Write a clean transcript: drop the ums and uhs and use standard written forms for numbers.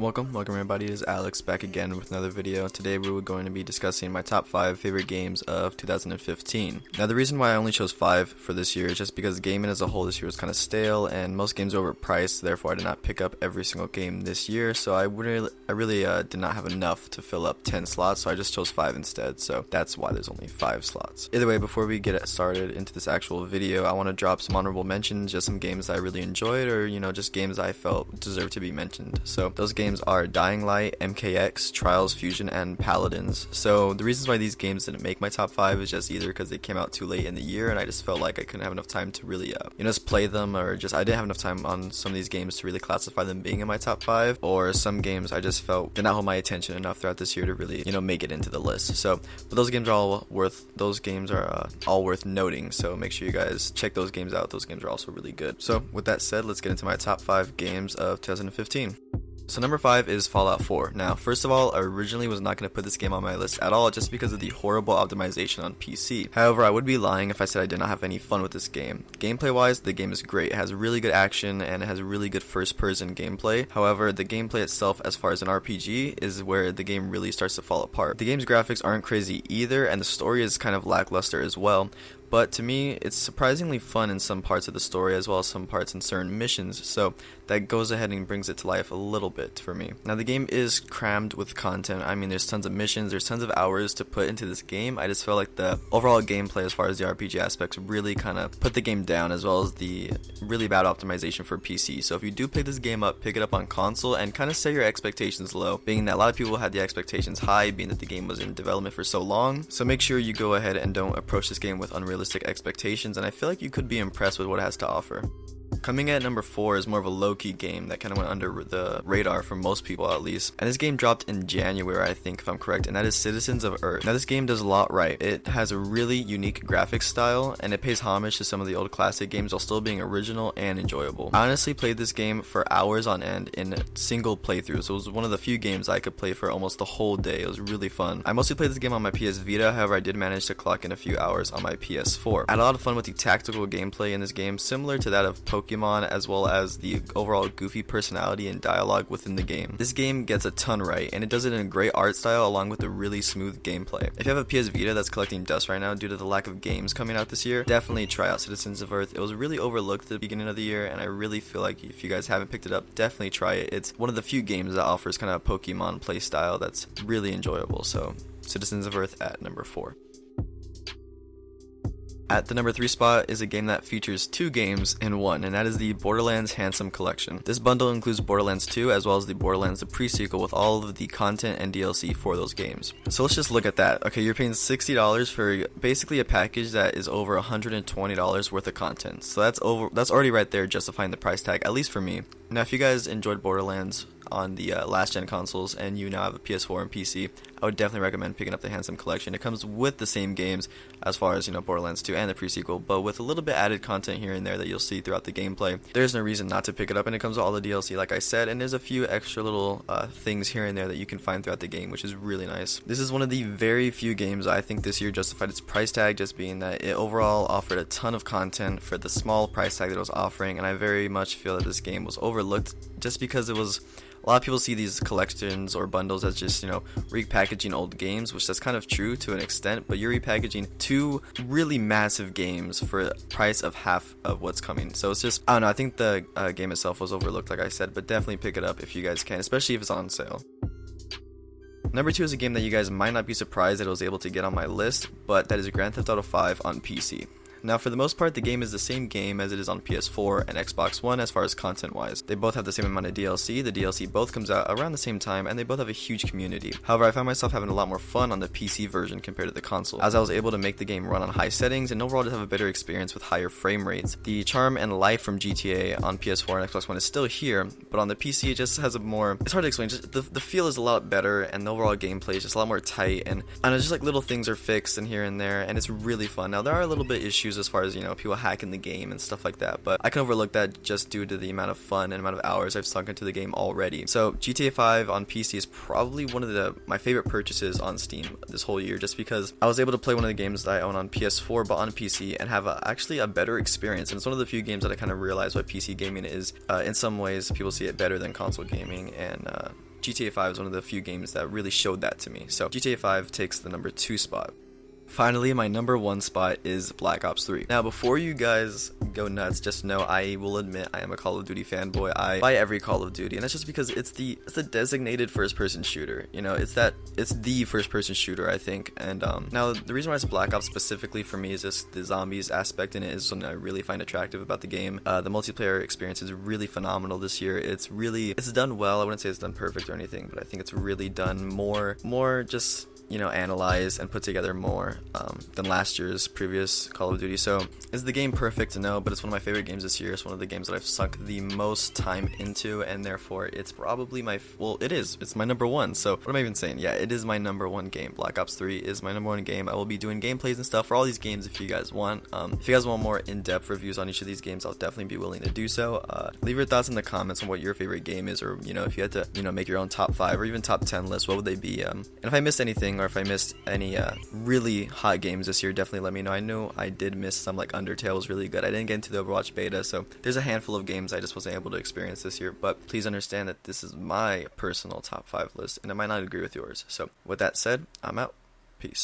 Welcome everybody, it is Alex back again with another video. Today we were going to be discussing my top 5 favorite games of 2015. Now the reason why I only chose 5 for this year is just because gaming as a whole this year was kind of stale and most games are overpriced, therefore I did not pick up every single game this year, so I really did not have enough to fill up 10 slots, so I just chose 5 instead, so that's why there's only 5 slots. Either way, before we get started into this actual video, I want to drop some honorable mentions, just some games that I really enjoyed, or just games I felt deserve to be mentioned. So those games are Dying Light, MKX, Trials Fusion, and Paladins. So the reasons why these games didn't make my top 5 is just either because they came out too late in the year and I just felt like I couldn't have enough time to really just play them, or just I didn't have enough time on some of these games to really classify them being in my top 5, or some games I just felt did not hold my attention enough throughout this year to really make it into the list. So but those games are all worth noting, so make sure you guys check those games out. Those games are also really good. So with that said, let's get into my top 5 games of 2015. So number 5 is Fallout 4. Now, first of all, I originally was not going to put this game on my list at all just because of the horrible optimization on PC. However, I would be lying if I said I did not have any fun with this game. Gameplay wise, the game is great. It has really good action and it has really good first person gameplay. However, the gameplay itself as far as an RPG is where the game really starts to fall apart. The game's graphics aren't crazy either, and the story is kind of lackluster as well. But to me, it's surprisingly fun in some parts of the story as well as some parts in certain missions, so that goes ahead and brings it to life a little bit for me. Now the game is crammed with content. I mean, there's tons of missions, there's tons of hours to put into this game. I just felt like the overall gameplay as far as the RPG aspects really kind of put the game down, as well as the really bad optimization for PC. So if you do pick this game up, pick it up on console and kind of set your expectations low, being that a lot of people had the expectations high, being that the game was in development for so long. So make sure you go ahead and don't approach this game with unrealistic expectations, and I feel like you could be impressed with what it has to offer. Coming at number 4 is more of a low-key game that kind of went under the radar for most people at least, and this game dropped in January, I think, if I'm correct, and that is Citizens of Earth. Now this game does a lot right. It has a really unique graphics style and it pays homage to some of the old classic games while still being original and enjoyable. I honestly played this game for hours on end in single playthroughs. So it was one of the few games I could play for almost the whole day. It was really fun. I mostly played this game on my PS Vita, however I did manage to clock in a few hours on my PS4. I had a lot of fun with the tactical gameplay in this game, similar to that of Pokemon, as well as the overall goofy personality and dialogue within the game. This game gets a ton right, and it does it in a great art style along with a really smooth gameplay. If you have a PS Vita that's collecting dust right now due to the lack of games coming out this year, definitely try out Citizens of Earth. It was really overlooked at the beginning of the year, and I really feel like if you guys haven't picked it up, definitely try it. It's one of the few games that offers kind of a Pokemon play style that's really enjoyable. So Citizens of Earth at number 4. At the number 3 spot is a game that features 2 games in one, and that is the Borderlands Handsome Collection. This bundle includes Borderlands 2 as well as the Borderlands the pre-sequel with all of the content and DLC for those games. So let's just look at that. Okay, you're paying $60 for basically a package that is over $120 worth of content. So that's already right there justifying the price tag, at least for me. Now if you guys enjoyed Borderlands on the last gen consoles and you now have a PS4 and PC, I would definitely recommend picking up the Handsome Collection. It comes with the same games as far as Borderlands 2 and the pre-sequel, but with a little bit added content here and there that you'll see throughout the gameplay. There's no reason not to pick it up, and it comes with all the DLC like I said, and there's a few extra little things here and there that you can find throughout the game, which is really nice. This is one of the very few games I think this year justified its price tag, just being that it overall offered a ton of content for the small price tag that it was offering, and I very much feel that this game was overlooked just because it was... A lot of people see these collections or bundles as just, repackaging old games, which that's kind of true to an extent, but you're repackaging 2 really massive games for the price of half of what's coming. So it's just, I don't know, I think the game itself was overlooked, like I said, but definitely pick it up if you guys can, especially if it's on sale. Number 2 is a game that you guys might not be surprised that it was able to get on my list, but that is Grand Theft Auto 5 on PC. Now for the most part, the game is the same game as it is on PS4 and Xbox One as far as content wise. They both have the same amount of DLC, the DLC both comes out around the same time, and they both have a huge community. However, I found myself having a lot more fun on the PC version compared to the console, as I was able to make the game run on high settings and overall just have a better experience with higher frame rates. The charm and life from GTA on PS4 and Xbox One is still here, but on the PC it just has a more, it's hard to explain, just the feel is a lot better and the overall gameplay is just a lot more tight, and I know, just like little things are fixed and here and there, and it's really fun. Now there are a little bit issues as far as people hacking the game and stuff like that, but I can overlook that just due to the amount of fun and amount of hours I've sunk into the game already. So GTA 5 on PC is probably one of my favorite purchases on Steam this whole year, just because I was able to play one of the games that I own on PS4 but on PC and have actually a better experience, and it's one of the few games that I kind of realized why PC gaming is in some ways people see it better than console gaming, and GTA 5 is one of the few games that really showed that to me. So GTA 5 takes the number 2 spot. Finally, my number 1 spot is Black Ops 3. Now, before you guys go nuts, just know I will admit I am a Call of Duty fanboy. I buy every Call of Duty, and that's just because it's the designated first-person shooter. You know, it's the first-person shooter, I think. And now the reason why it's Black Ops specifically for me is just the zombies aspect in it is something I really find attractive about the game. The multiplayer experience is really phenomenal this year. It's done well. I wouldn't say it's done perfect or anything, but I think it's really done more just, you know, analyzed and put together more than last year's previous Call of Duty. So is the game perfect? No, but it's one of my favorite games this year. It's one of the games that I've sunk the most time into, and therefore it's probably it's my number 1. So what am I even saying? Yeah, it is my number 1 game. Black Ops 3 is my number 1 game. I will be doing gameplays and stuff for all these games if you guys want. If you guys want more in-depth reviews on each of these games, I'll definitely be willing to do so. Leave your thoughts in the comments on what your favorite game is, or, you know, if you had to, you know, make your own top 5 or even top 10 list, what would they be? And if I missed anything, or if I missed any really hot games this year, definitely let me know. I know I did miss some, like Undertale was really good. I didn't get into the Overwatch beta, so there's a handful of games I just wasn't able to experience this year, but please understand that this is my personal top 5 list, and I might not agree with yours. So with that said, I'm out. Peace.